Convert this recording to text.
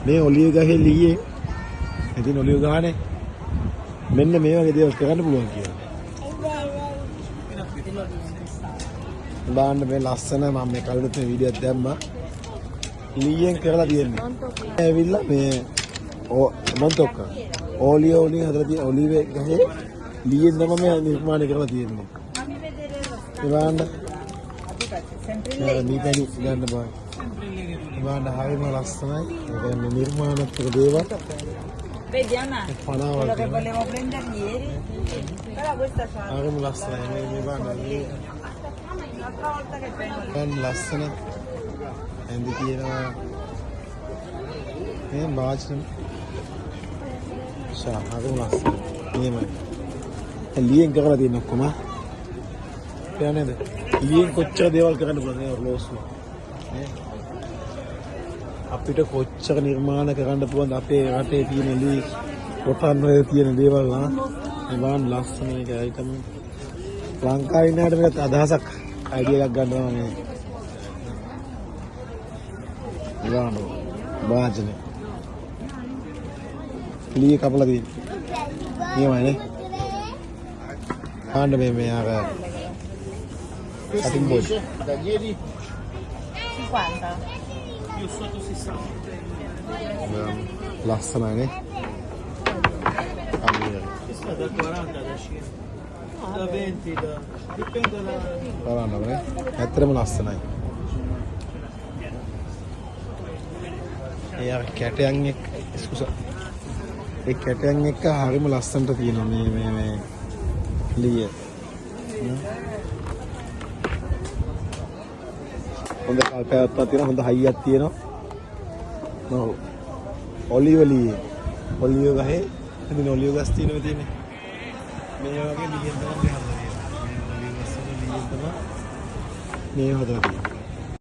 මේ ඔලිව් ගහේ ලීයේ ඉතින් ඔලිව් ගහනේ මෙන්න මේ වගේ දේවල් කරන්න පුළුවන් කියලා. බලන්න මේ ලස්සන මම මේ කලිනුත් මේ වීඩියෝයක් දැම්මා. ලීයෙන් කරලා තියෙන්නේ. ඇවිල්ලා මේ මොන්තොක්ක ඔලිව් වලින් හදලා තියෙන ඔලිව් ගහේ ලීයෙන් තමයි මේ නිර්මාණය කරලා තියෙන්නේ. ඒ බලන්න. මේ පැණි ගන්න බෑ. බලන්න හරියම ලස්සනයි. ඒ කියන්නේ නිර්මාණාත්මක දේවල්. Vediamo. Quello che volevo prendere ieri. Però questa fa. හරියම ලස්සනයි. මේ බලන්න. L'altra volta che vengo. දැන් ලස්සන ඇඳි තියෙනවා. මේ වාචන හරියම ලස්සන. මේමයි. ලීයෙන් කරලා තියෙන ඔක්කොම. කියන්නේ නේද? ලීයෙන් කොච්චර දේවල් කරන්න පුළුවන්ද මේ ඔර්ලෝසුව. අපිට කොච්චර නිර්මාණ කරන්න පුළුවන්ද අපේ රටේ තියෙන ලී කොටන් වල තියෙන දේවල් නා මේ බලන්න ලස්සන මේක අයිටම් ලංකාවේ ඉන්නකට මේක අදහසක් අයිඩියා එකක් ගන්නවා මේ බලන්න වාජනේ ලී කපලා තියෙන්නේ මේවනේ ආන්න මේ අර කටින් board 50. ලස්සනනේ Questa da 40 da 100 da 20 da dipende dalla බලන්නනේ ඇත්තටම ලස්සනයි ඒ අර කැටයන් එක්ක ඒ කැටයන් එක්ක හරිම ලස්සනට තියෙනවා මේ ලිය හොඳ කල්පයක් තියෙනවා හොඳ හයියක් තියෙනවා ඔව් ඔලිව් ගහේ ඉතින් ඔලිව් ගස් තියෙනවා මේ වගේ ලියෙන් තමයි හදලා තියෙන්නේ මේ ඔලිව් ගස් වල ලියෙන් තමයි මේ හදලා තියෙන්නේ